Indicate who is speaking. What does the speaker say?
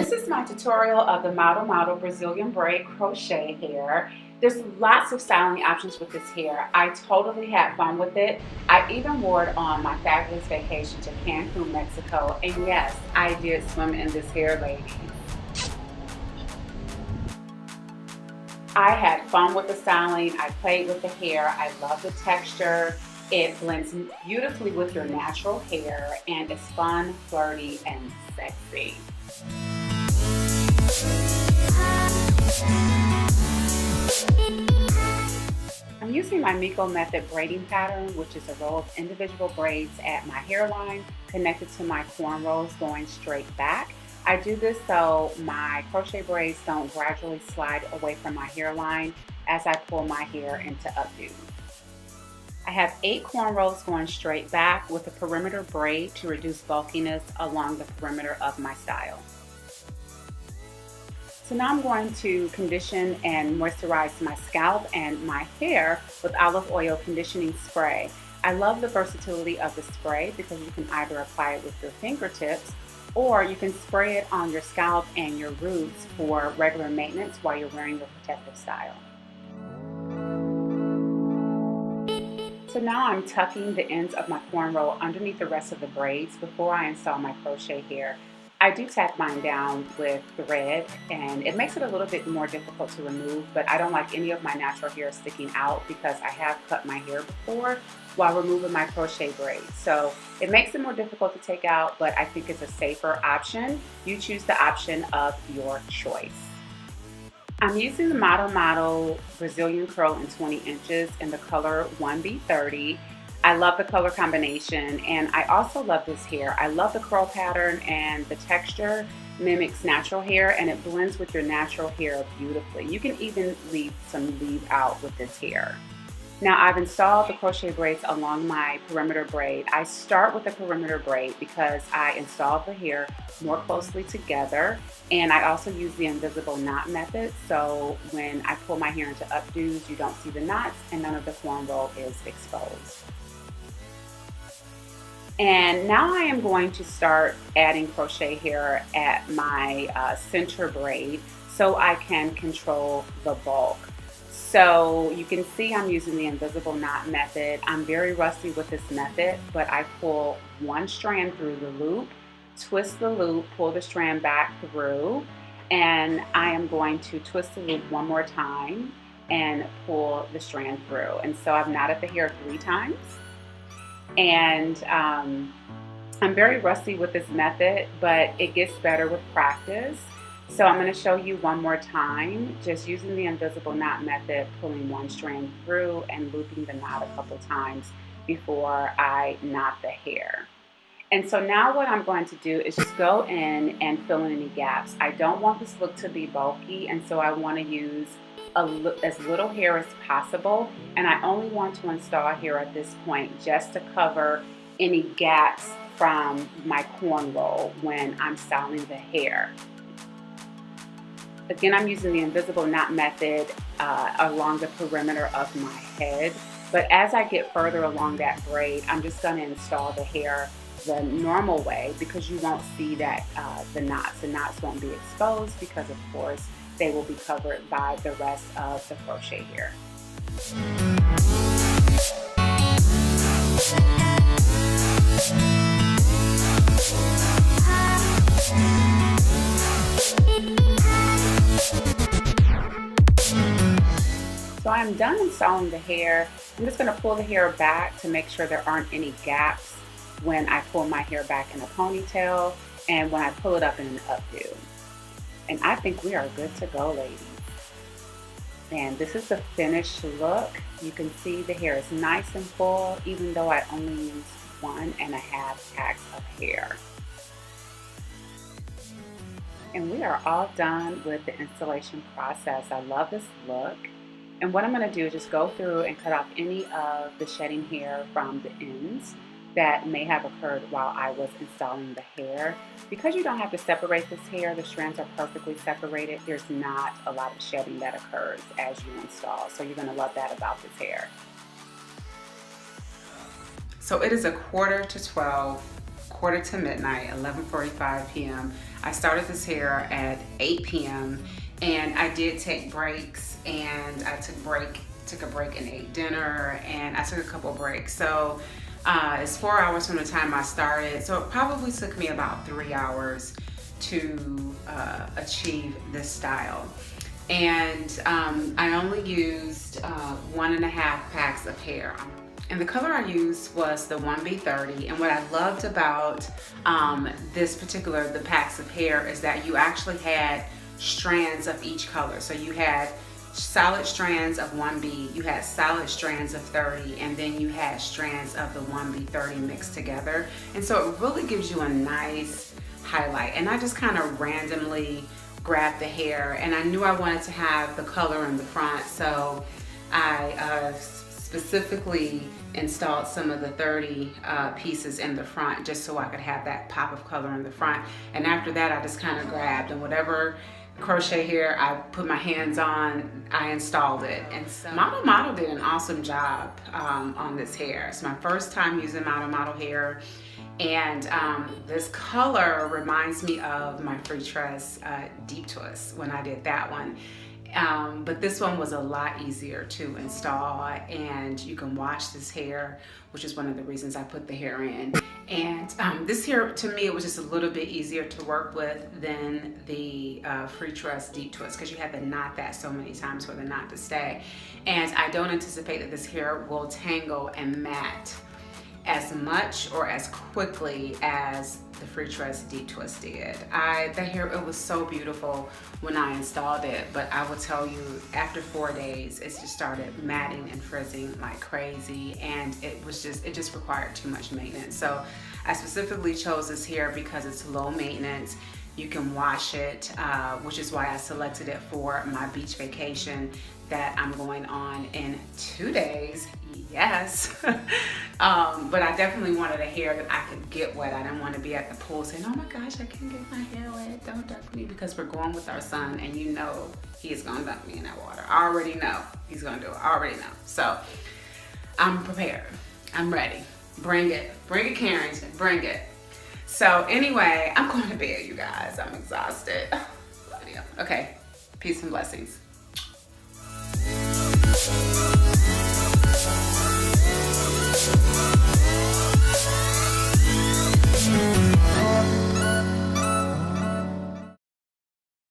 Speaker 1: This is my tutorial of the Model Brazilian braid crochet hair. There's lots of styling options with this hair. I totally had fun with it. I even wore it on my fabulous vacation to Cancun, Mexico. And yes, I did swim in this hair, ladies. I had fun with the styling. I played with the hair. I love the texture. It blends beautifully with your natural hair and it's fun, flirty, and sexy. I'm using my Miko method braiding pattern, which is a row of individual braids at my hairline connected to my cornrows going straight back. I do this so my crochet braids don't gradually slide away from my hairline as I pull my hair into updo. I have 8 cornrows going straight back with a perimeter braid to reduce bulkiness along the perimeter of my style. So now I'm going to condition and moisturize my scalp and my hair with olive oil conditioning spray. I love the versatility of the spray because you can either apply it with your fingertips or you can spray it on your scalp and your roots for regular maintenance while you're wearing your protective style. So now I'm tucking the ends of my cornrow underneath the rest of the braids before I install my crochet hair. I do tack mine down with thread and it makes it a little bit more difficult to remove, but I don't like any of my natural hair sticking out because I have cut my hair before while removing my crochet braids. So it makes it more difficult to take out, but I think it's a safer option. You choose the option of your choice. I'm using the Model Brazilian Curl in 20 inches in the color 1B30. I love the color combination and I also love this hair. I love the curl pattern and the texture mimics natural hair and it blends with your natural hair beautifully. You can even leave some leave out with this hair. Now I've installed the crochet braids along my perimeter braid. I start with the perimeter braid because I install the hair more closely together and I also use the invisible knot method, so when I pull my hair into updos you don't see the knots and none of the cornrow is exposed. And now I am going to start adding crochet hair at my center braid so I can control the bulk. So you can see I'm using the invisible knot method. I'm very rusty with this method, but I pull one strand through the loop, twist the loop, pull the strand back through, and I am going to twist the loop one more time and pull the strand through. And so I've knotted the hair 3 times. And I'm very rusty with this method, but it gets better with practice. So I'm going to show you one more time, just using the invisible knot method, pulling one strand through and looping the knot a couple times before I knot the hair. And so now what I'm going to do is just go in and fill in any gaps. I don't want this look to be bulky, and so I want to use as little hair as possible, and I only want to install hair at this point just to cover any gaps from my cornrow when I'm styling the hair. Again, I'm using the invisible knot method along the perimeter of my head, but as I get further along that braid, I'm just going to install the hair the normal way because you won't see that the knots won't be exposed because of course they will be covered by the rest of the crochet hair. So I'm done installing the hair. I'm just going to pull the hair back to make sure there aren't any gaps when I pull my hair back in a ponytail and when I pull it up in an updo. And I think we are good to go, ladies. And this is the finished look. You can see the hair is nice and full, even though I only used 1.5 tacks of hair. And we are all done with the installation process. I love this look. And what I'm going to do is just go through and cut off any of the shedding hair from the ends that may have occurred while I was installing the hair. Because you don't have to separate this hair, the strands are perfectly separated. There's not a lot of shedding that occurs as you install. So you're going to love that about this hair. So it is 11:45, quarter to midnight, 11:45 p.m. I started this hair at 8 p.m. and I did take breaks, and I took a break and ate dinner, and I took a couple breaks. So it's 4 hours from the time I started. So it probably took me about 3 hours to achieve this style. And I only used 1.5 packs of hair. And the color I used was the 1B30. And what I loved about the packs of hair is that you actually had strands of each color. So you had solid strands of 1B, you had solid strands of 30, and then you had strands of the 1B30 mixed together. And so it really gives you a nice highlight. And I just kind of randomly grabbed the hair, and I knew I wanted to have the color in the front, so I specifically installed some of the 30 pieces in the front just so I could have that pop of color in the front. And after that, I just kind of grabbed, and whatever crochet hair I put my hands on, I installed it. And so MaShelle did an awesome job on this hair. It's my first time using MaShelle hair, and this color reminds me of my free tress deep twist when I did that one. But this one was a lot easier to install, and you can wash this hair, which is one of the reasons I put the hair in. And this hair, to me, it was just a little bit easier to work with than the free tress deep twist, because you have to knot that so many times for the knot to stay. And I don't anticipate that this hair will tangle and mat as much or as quickly as the free tress deep twist did. The hair, it was so beautiful when I installed it, but I will tell you, after 4 days, it just started matting and frizzing like crazy, and it just required too much maintenance. So I specifically chose this hair because it's low maintenance. You can wash it, which is why I selected it for my beach vacation that I'm going on in 2 days. Yes. But I definitely wanted a hair that I could get wet. I didn't want to be at the pool saying, oh my gosh, I can't get my hair wet, don't dunk me, because we're going with our son, and you know he is going to dunk me in that water. I already know he's going to do it. I already know. So I'm prepared. I'm ready. Bring it. Bring it, Carrington. Bring it. So anyway, I'm going to bed, you guys. I'm exhausted. Okay. Peace and blessings.